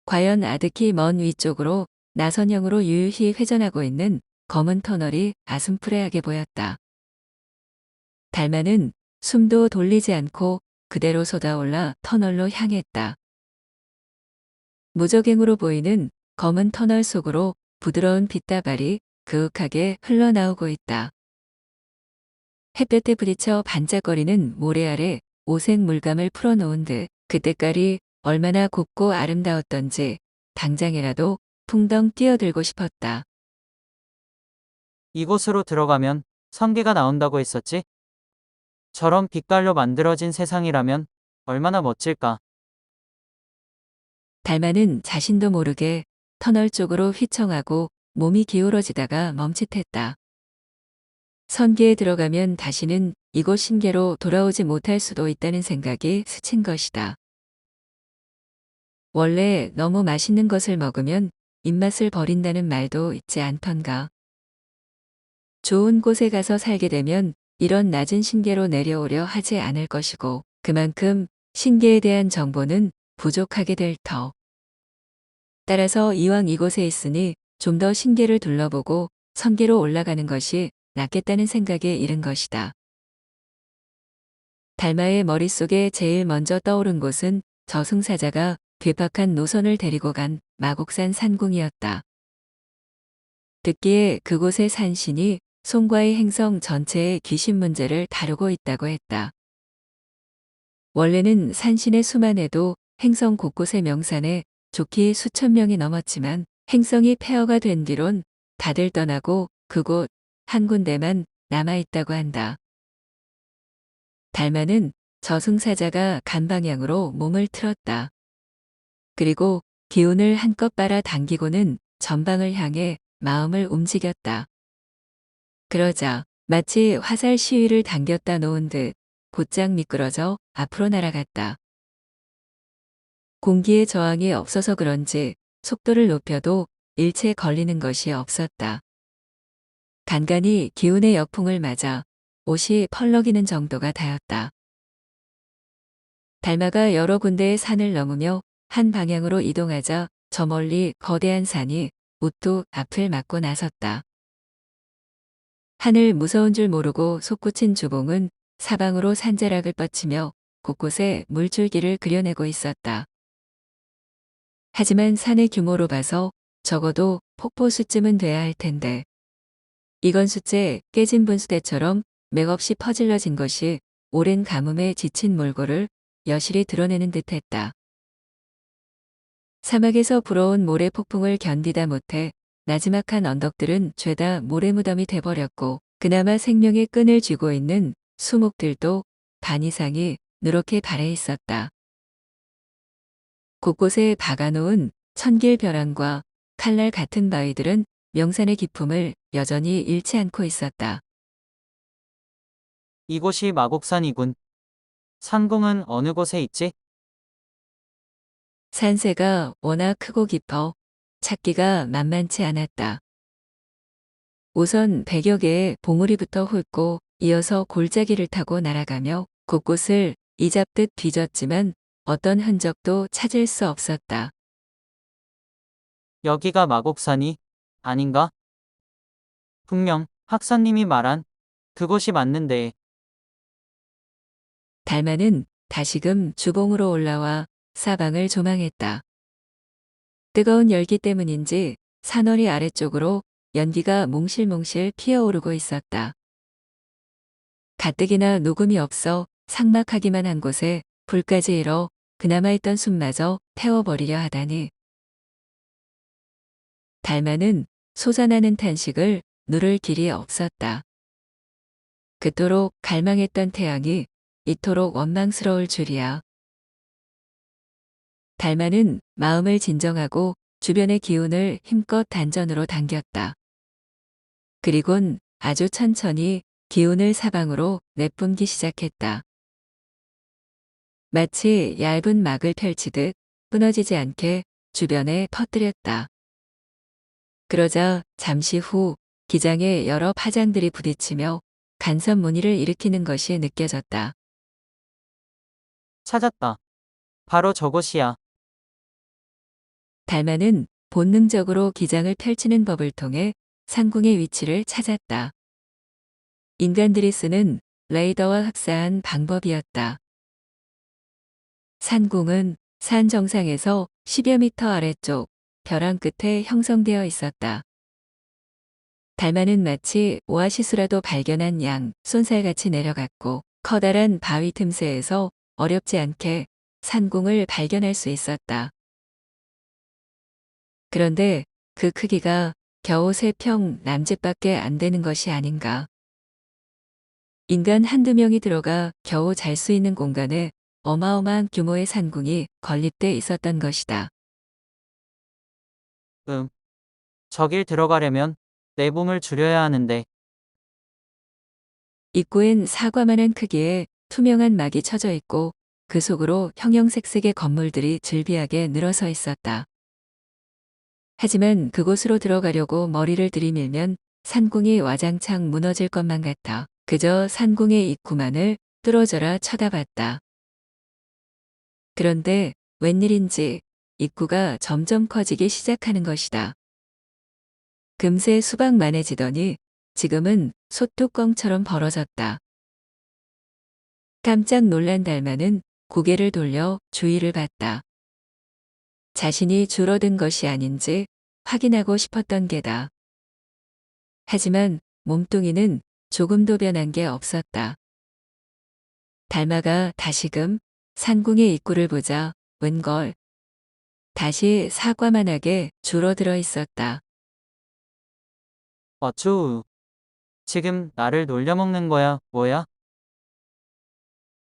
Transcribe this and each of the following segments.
과연 아득히 먼 위쪽으로 나선형으로 유유히 회전하고 있는 검은 터널이 아슴푸레하게 보였다. 달마는 숨도 돌리지 않고 그대로 솟아올라 터널로 향했다. 무적행으로 보이는 검은 터널 속으로 부드러운 빛다발이 그윽하게 흘러나오고 있다. 햇볕에 부딪혀 반짝거리는 모래 아래 오색 물감을 풀어놓은 듯 그 때깔이 얼마나 곱고 아름다웠던지 당장이라도 풍덩 뛰어들고 싶었다. 이곳으로 들어가면 성게가 나온다고 했었지? 저런 빛깔로 만들어진 세상이라면 얼마나 멋질까? 달마는 자신도 모르게 터널 쪽으로 휘청하고 몸이 기울어지다가 멈칫했다. 선기에 들어가면 다시는 이곳 신계로 돌아오지 못할 수도 있다는 생각이 스친 것이다. 원래 너무 맛있는 것을 먹으면 입맛을 버린다는 말도 있지 않던가. 좋은 곳에 가서 살게 되면 이런 낮은 신계로 내려오려 하지 않을 것이고 그만큼 신계에 대한 정보는 부족하게 될 터. 따라서 이왕 이곳에 있으니 좀 더 신계를 둘러보고 선계로 올라가는 것이 낫겠다는 생각에 이른 것이다. 달마의 머릿속에 제일 먼저 떠오른 곳은 저승사자가 괴팍한 노선을 데리고 간 마곡산 산궁이었다. 듣기에 그곳의 산신이 송과의 행성 전체의 귀신 문제를 다루고 있다고 했다. 원래는 산신의 수만 해도 행성 곳곳의 명산에 좋기 수천 명이 넘었지만 행성이 폐허가 된 뒤론 다들 떠나고 그곳 한 군데만 남아있다고 한다. 달마는 저승사자가 간 방향으로 몸을 틀었다. 그리고 기운을 한껏 빨아 당기고는 전방을 향해 마음을 움직였다. 그러자 마치 화살 시위를 당겼다 놓은 듯 곧장 미끄러져 앞으로 날아갔다. 공기의 저항이 없어서 그런지 속도를 높여도 일체 걸리는 것이 없었다. 간간히 기운의 역풍을 맞아 옷이 펄럭이는 정도가 다였다. 달마가 여러 군데의 산을 넘으며 한 방향으로 이동하자 저 멀리 거대한 산이 우뚝 앞을 막고 나섰다. 하늘 무서운 줄 모르고 솟구친 주봉은 사방으로 산자락을 뻗치며 곳곳에 물줄기를 그려내고 있었다. 하지만 산의 규모로 봐서 적어도 폭포수쯤은 돼야 할 텐데 이건 숫째 깨진 분수대처럼 맥없이 퍼질러진 것이 오랜 가뭄에 지친 몰골을 여실히 드러내는 듯했다. 사막에서 불어온 모래 폭풍을 견디다 못해 나지막한 언덕들은 죄다 모래무덤이 돼버렸고 그나마 생명의 끈을 쥐고 있는 수목들도 반 이상이 누렇게 발해 있었다. 곳곳에 박아놓은 천길벼랑과 칼날 같은 바위들은 명산의 기품을 여전히 잃지 않고 있었다. 이곳이 마곡산이군. 산궁은 어느 곳에 있지? 산세가 워낙 크고 깊어 찾기가 만만치 않았다. 우선 100여 개의 봉우리부터 훑고 이어서 골짜기를 타고 날아가며 곳곳을 이잡듯 뒤졌지만 어떤 흔적도 찾을 수 없었다. 여기가 마곡산이 아닌가? 분명 학사님이 말한 그곳이 맞는데. 달마는 다시금 주봉으로 올라와 사방을 조망했다. 뜨거운 열기 때문인지 산허리 아래쪽으로 연기가 몽실몽실 피어오르고 있었다. 가뜩이나 녹음이 없어 삭막하기만 한 곳에 불까지 일어 그나마 있던 숨마저 태워버리려 하다니. 달마는 솟아나는 탄식을 누를 길이 없었다. 그토록 갈망했던 태양이 이토록 원망스러울 줄이야. 달마는 마음을 진정하고 주변의 기운을 힘껏 단전으로 당겼다. 그리곤 아주 천천히 기운을 사방으로 내뿜기 시작했다. 마치 얇은 막을 펼치듯 끊어지지 않게 주변에 퍼뜨렸다. 그러자 잠시 후 기장에 여러 파장들이 부딪히며 간섭 무늬를 일으키는 것이 느껴졌다. 찾았다. 바로 저곳이야. 달마는 본능적으로 기장을 펼치는 법을 통해 상궁의 위치를 찾았다. 인간들이 쓰는 레이더와 흡사한 방법이었다. 산궁은 산 정상에서 10여 미터 아래쪽 벼랑 끝에 형성되어 있었다. 달마는 마치 오아시스라도 발견한 양 쏜살같이 내려갔고 커다란 바위 틈새에서 어렵지 않게 산궁을 발견할 수 있었다. 그런데 그 크기가 겨우 3평 남짓밖에 안 되는 것이 아닌가. 인간 한두 명이 들어가 겨우 잘 수 있는 공간에 어마어마한 규모의 산궁이 건립돼 있었던 것이다. 저길 들어가려면 내 몸을 줄여야 하는데. 입구엔 사과만한 크기의 투명한 막이 쳐져 있고 그 속으로 형형색색의 건물들이 즐비하게 늘어서 있었다. 하지만 그곳으로 들어가려고 머리를 들이밀면 산궁이 와장창 무너질 것만 같아 그저 산궁의 입구만을 뚫어져라 쳐다봤다. 그런데 웬일인지 입구가 점점 커지기 시작하는 것이다. 금세 수박만해지더니 지금은 솥뚜껑처럼 벌어졌다. 깜짝 놀란 달마는 고개를 돌려 주위를 봤다. 자신이 줄어든 것이 아닌지 확인하고 싶었던 게다. 하지만 몸뚱이는 조금도 변한 게 없었다. 달마가 다시금 산궁의 입구를 보자 웬걸 다시 사과만하게 줄어들어 있었다. 어쭈. 지금 나를 놀려먹는 거야, 뭐야?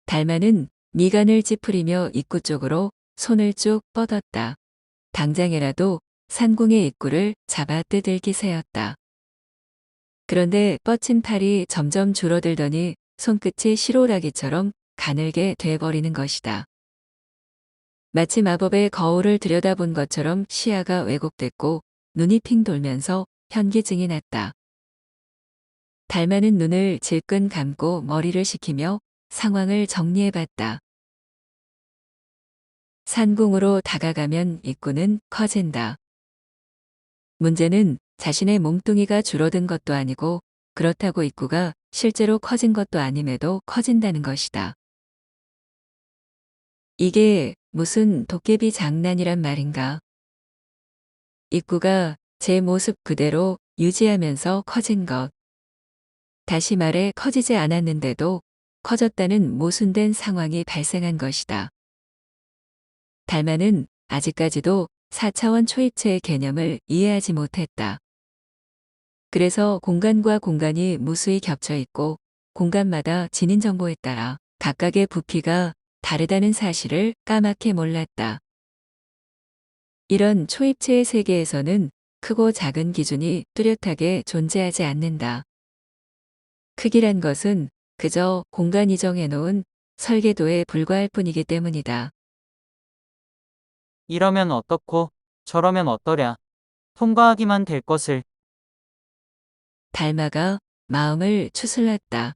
달마는 미간을 찌푸리며 입구 쪽으로 손을 쭉 뻗었다. 당장이라도 산궁의 입구를 잡아 뜯을 기세였다. 그런데 뻗친 팔이 점점 줄어들더니 손끝이 시로라기처럼 가늘게 돼버리는 것이다. 마치 마법의 거울을 들여다본 것처럼 시야가 왜곡됐고 눈이 핑 돌면서 현기증이 났다. 달마는 눈을 질끈 감고 머리를 식히며 상황을 정리해봤다. 산궁으로 다가가면 입구는 커진다. 문제는 자신의 몸뚱이가 줄어든 것도 아니고 그렇다고 입구가 실제로 커진 것도 아님에도 커진다는 것이다. 이게 무슨 도깨비 장난이란 말인가. 입구가 제 모습 그대로 유지하면서 커진 것. 다시 말해 커지지 않았는데도 커졌다는 모순된 상황이 발생한 것이다. 달마는 아직까지도 4차원 초입체의 개념을 이해하지 못했다. 그래서 공간과 공간이 무수히 겹쳐 있고 공간마다 진인 정보에 따라 각각의 부피가 다르다는 사실을 까맣게 몰랐다. 이런 초입체의 세계에서는 크고 작은 기준이 뚜렷하게 존재하지 않는다. 크기란 것은 그저 공간이 정해놓은 설계도에 불과할 뿐이기 때문이다. 이러면 어떻고, 저러면 어떠랴. 통과하기만 될 것을. 달마가 마음을 추슬랐다.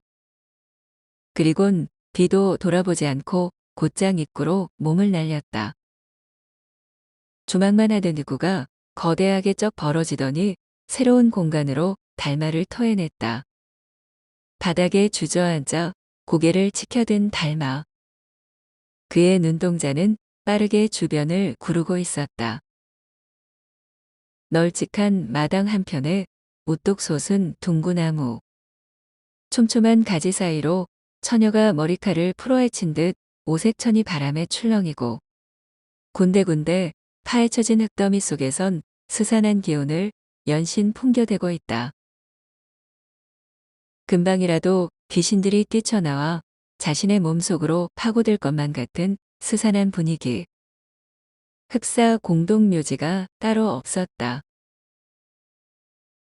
그리곤 뒤도 돌아보지 않고 곧장 입구로 몸을 날렸다. 조망만 하던 입구가 거대하게 쩍 벌어지더니 새로운 공간으로 달마를 토해냈다. 바닥에 주저앉아 고개를 치켜든 달마. 그의 눈동자는 빠르게 주변을 구르고 있었다. 널찍한 마당 한편에 우뚝 솟은 둥구나무. 촘촘한 가지 사이로 처녀가 머리칼을 풀어헤친 듯 오색천이 바람에 출렁이고 군데군데 파헤쳐진 흙더미 속에선 스산한 기운을 연신 풍겨대고 있다. 금방이라도 귀신들이 뛰쳐나와 자신의 몸속으로 파고들 것만 같은 스산한 분위기. 흡사 공동묘지가 따로 없었다.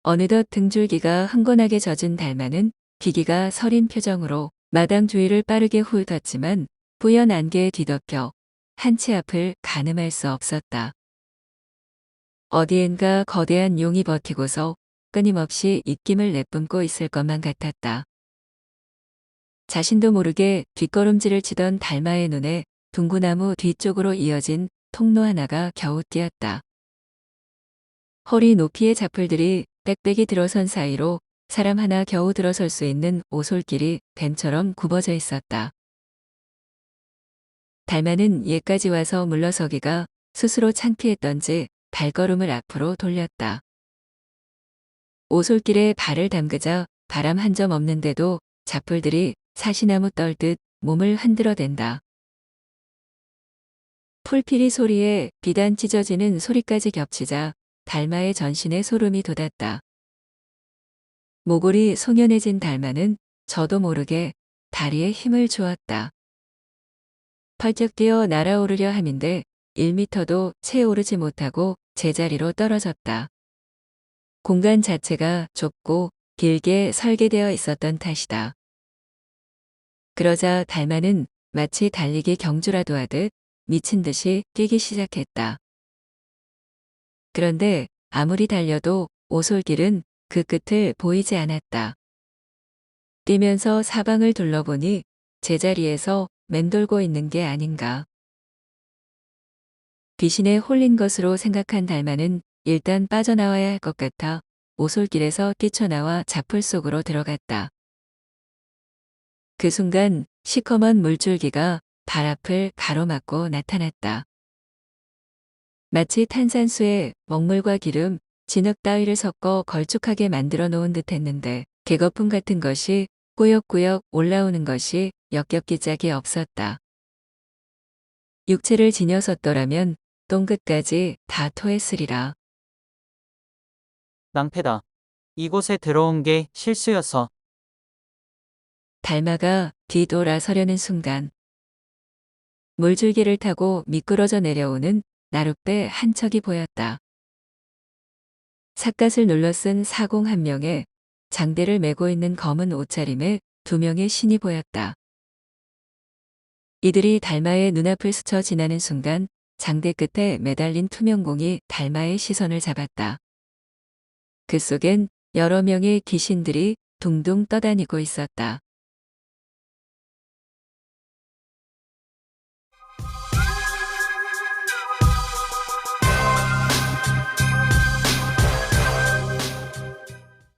어느덧 등줄기가 흥건하게 젖은 달마는 비기가 서린 표정으로 마당 주위를 빠르게 훑었지만 뿌연 안개에 뒤덮여 한치 앞을 가늠할 수 없었다. 어디엔가 거대한 용이 버티고서 끊임없이 입김을 내뿜고 있을 것만 같았다. 자신도 모르게 뒷걸음질을 치던 달마의 눈에 둥구나무 뒤쪽으로 이어진 통로 하나가 겨우 띄었다. 허리 높이의 자풀들이 빽빽이 들어선 사이로 사람 하나 겨우 들어설 수 있는 오솔길이 뱀처럼 굽어져 있었다. 달마는 얘까지 와서 물러서기가 스스로 창피했던지 발걸음을 앞으로 돌렸다. 오솔길에 발을 담그자 바람 한 점 없는데도 자풀들이 사시나무 떨듯 몸을 흔들어댄다. 풀피리 소리에 비단 찢어지는 소리까지 겹치자 달마의 전신에 소름이 돋았다. 모골이 송연해진 달마는 저도 모르게 다리에 힘을 주었다. 펄쩍 뛰어 날아오르려 함인데 1미터도 채 오르지 못하고 제자리로 떨어졌다. 공간 자체가 좁고 길게 설계되어 있었던 탓이다. 그러자 달마는 마치 달리기 경주라도 하듯 미친 듯이 뛰기 시작했다. 그런데 아무리 달려도 오솔길은 그 끝을 보이지 않았다. 뛰면서 사방을 둘러보니 제자리에서 맴돌고 있는 게 아닌가. 귀신에 홀린 것으로 생각한 달마는 일단 빠져나와야 할 것 같아 오솔길에서 뛰쳐나와 자풀 속으로 들어갔다. 그 순간 시커먼 물줄기가 발 앞을 가로막고 나타났다. 마치 탄산수에 먹물과 기름, 진흙 따위를 섞어 걸쭉하게 만들어 놓은 듯 했는데 개거품 같은 것이 꾸역꾸역 올라오는 것이 역겹기 짝이 없었다. 육체를 지녀섰더라면 똥끝까지 다 토했으리라. 낭패다. 이곳에 들어온 게 실수였어. 달마가 뒤돌아서려는 순간 물줄기를 타고 미끄러져 내려오는 나룻배 한 척이 보였다. 삿갓을 눌러 쓴 사공 한 명에 장대를 메고 있는 검은 옷차림의 2명의 신이 보였다. 이들이 달마의 눈앞을 스쳐 지나는 순간 장대 끝에 매달린 투명공이 달마의 시선을 잡았다. 그 속엔 여러 명의 귀신들이 둥둥 떠다니고 있었다.